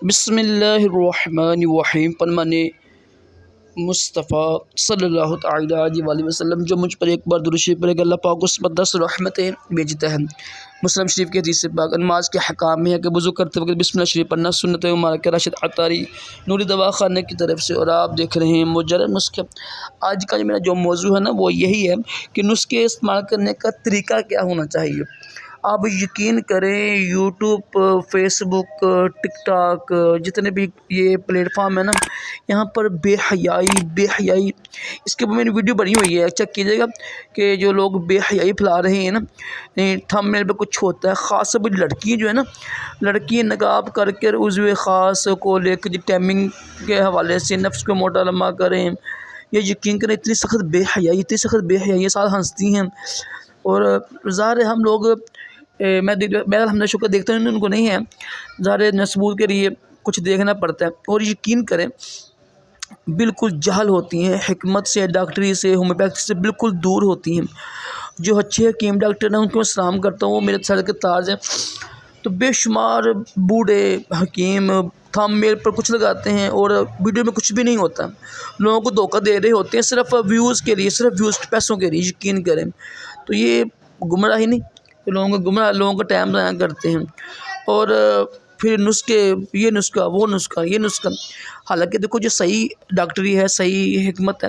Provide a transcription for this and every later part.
بسم اللہ الرحمن الرحیم فرمان مصطفیٰ صلی اللہ تعالیٰ علیہ وآلہ وسلم جو مجھ پر ایک بار درود شریف پڑھے گا اللہ پاک اس پر 10 رحمتیں بھیجتا ہے۔ مسلم شریف کی حدیث سے پاک نماز کے حکام میں ہے کہ وضو کرتے وقت بسم اللہ شریف پڑھنا سنت مبارک راشد عطاری نوری دوا خانے کی طرف سے۔ اور آپ دیکھ رہے ہیں مجرد نسخے۔ آج کا میرا جو موضوع ہے نا وہ یہی ہے کہ نسخے استعمال کرنے کا طریقہ کیا ہونا چاہیے۔ آپ یقین کریں یوٹیوب، فیس بک، ٹک ٹاک، جتنے بھی یہ پلیٹ فارم ہے نا، یہاں پر بے حیائی اس کے اوپر میں نے ویڈیو بنی ہوئی ہے، چیک کیجیے گا کہ جو لوگ بے حیائی پھیلا رہے ہیں نا، تھم میل پہ کچھ ہوتا ہے، خاص طور پہ لڑکی جو ہے نا، لڑکی نقاب کر کے عضو خاص کو لے کے ٹیمنگ کے حوالے سے نفس کو موٹا لمبا کریں، یہ یقین کریں اتنی سخت بے حیائی ساتھ ہنستی ہیں۔ اور ظاہر ہے ہم لوگ میں الحمد شکر دیکھتا ہوں ان کو نہیں ہے، ظاہر ثبوت کے لیے کچھ دیکھنا پڑتا ہے۔ اور یقین کریں بالکل جہل ہوتی ہیں، حکمت سے، ڈاکٹری سے، ہومیوپیتھی سے بالکل دور ہوتی ہیں۔ جو اچھے حکیم ڈاکٹر ہیں ان کو میں سلام کرتا ہوں، وہ میرے سر کے تاج ہیں۔ تو بے شمار بوڑھے حکیم تھم میل پر کچھ لگاتے ہیں اور ویڈیو میں کچھ بھی نہیں ہوتا، لوگوں کو دھوکہ دے رہے ہوتے ہیں صرف ویوز کے لیے، صرف ویوز پیسوں کے لیے۔ یقین کریں تو یہ گمراہی نہیں، لوگوں کا ٹائم ضائع کرتے ہیں۔ اور پھر نسخے، یہ نسخہ وہ نسخہ یہ نسخہ، حالانکہ دیکھو جو صحیح ڈاکٹری ہے، صحیح حکمت ہے،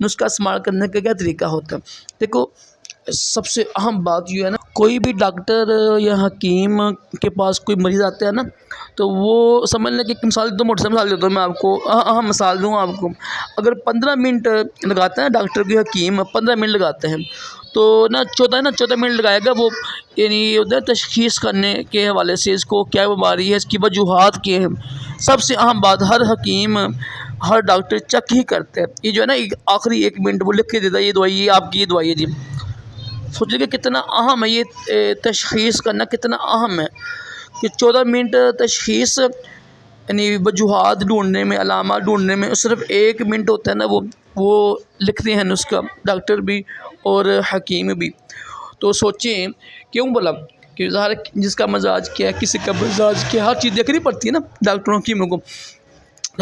نسخہ استعمال کرنے کا کیا طریقہ ہوتا ہے۔ دیکھو سب سے اہم بات یہ ہے نا، کوئی بھی ڈاکٹر یا حکیم کے پاس کوئی مریض آتا ہے نا، تو وہ سمجھ لیں کہ ایک مثال دو، موٹی مثال دیتا ہوں میں آپ کو، اہم مثال دوں آپ کو۔ اگر 15 منٹ لگاتا ہے ڈاکٹر کی حکیم، 15 منٹ لگاتے ہیں تو نا 14 منٹ لگائے گا وہ، یعنی ادھر تشخیص کرنے کے حوالے سے اس کو کیا بیماری ہے، اس کی وجوہات کیا ہیں۔ سب سے اہم بات ہر حکیم، ہر ڈاکٹر چیک ہی کرتا ہے۔ یہ جو ہے نا آخری 1 منٹ وہ لکھ کے دیتا ہے، یہ دوائی، یہ آپ کی یہ دوائی ہے جی۔ سوچیے کہ کتنا اہم ہے یہ تشخیص کرنا، کتنا اہم ہے کہ 14 منٹ تشخیص یعنی وجوہات ڈھونڈنے میں، علامات ڈھونڈنے میں صرف 1 منٹ ہوتا ہے نا، وہ لکھتے ہیں نسخہ ڈاکٹر بھی اور حکیم بھی۔ تو سوچیں کیوں بولا کہ ظاہر جس کا مزاج کیا ہے، کسی کا مزاج کیا ہے، ہر چیز دیکھنی پڑتی ہے نا ڈاکٹروں حکیموں کو۔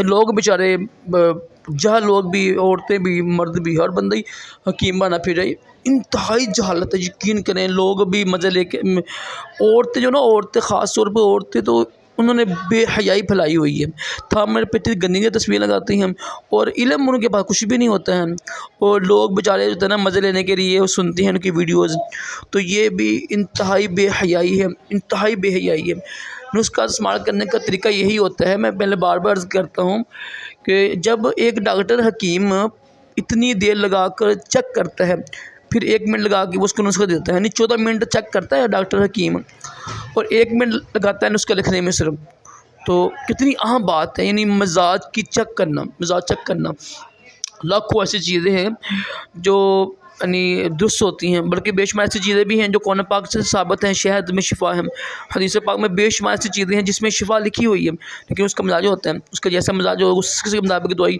لوگ بیچارے جہاں لوگ بھی، عورتیں بھی، مرد بھی، ہر بندہ ہی حکیم بنا پھر رہے، انتہائی جہالت ہے۔ یقین کریں لوگ بھی مزے لے کے، عورتیں جو نا، عورتیں خاص طور پہ عورتیں تو انہوں نے بے حیائی پھیلائی ہوئی ہے، تھامر پہ اتنی گندی تصویر لگاتی ہیں اور علم ان کے پاس کچھ بھی نہیں ہوتا ہے، اور لوگ بیچارے جو ہے نا مزے لینے کے لیے وہ سنتے ہیں ان کی ویڈیوز۔ تو یہ بھی انتہائی بے حیائی ہے، انتہائی بے حیائی ہے۔ نسخہ استعمال کرنے کا طریقہ یہی ہوتا ہے، میں پہلے بار بار عرض کرتا ہوں کہ جب ایک ڈاکٹر حکیم اتنی دیر لگا کر چیک کرتا ہے، پھر 1 منٹ لگا کے وہ اس کو نسخہ دیتا ہے، یعنی 14 منٹ چیک کرتا ہے ڈاکٹر حکیم اور 1 منٹ لگاتا ہے نسخہ لکھنے میں صرف، تو کتنی اہم بات ہے، یعنی مزاج کی چیک کرنا، مزاج چیک کرنا۔ لاکھوں ایسی چیزیں ہیں جو یعنی درست ہوتی ہیں، بلکہ بے شمار ایسی چیزیں بھی ہیں جو قرآن پاک سے ثابت ہیں، شہد میں شفا ہے، حدیث پاک میں بے شمار ایسی چیزیں ہیں جس میں شفا لکھی ہوئی ہے، لیکن اس کا مزاج ہوتا ہے، اس کا جیسا مزاج ہو اس کے مطابق دوائی۔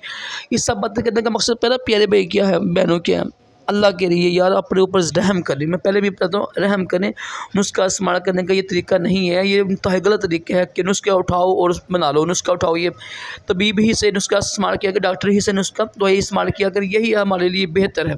اس سب باتیں کرنے کا مقصد پہلا پیارے بھائی کیا ہے، بہنوں کیا ہے، اللہ کے لیے یار اپنے اوپر رحم کریں۔ میں پہلے بھی کہتا ہوں رحم کریں، نسخہ استعمال کرنے کا یہ طریقہ نہیں ہے، یہ انتہائی غلط طریقہ ہے کہ نسخہ اٹھاؤ اور بنا لو، نسخہ اٹھاؤ، یہ طبیب ہی سے نسخہ استعمال کیا کہ ڈاکٹر ہی سے نسخہ دوائی استعمال کیا کر، یہی ہمارے لیے بہتر ہے۔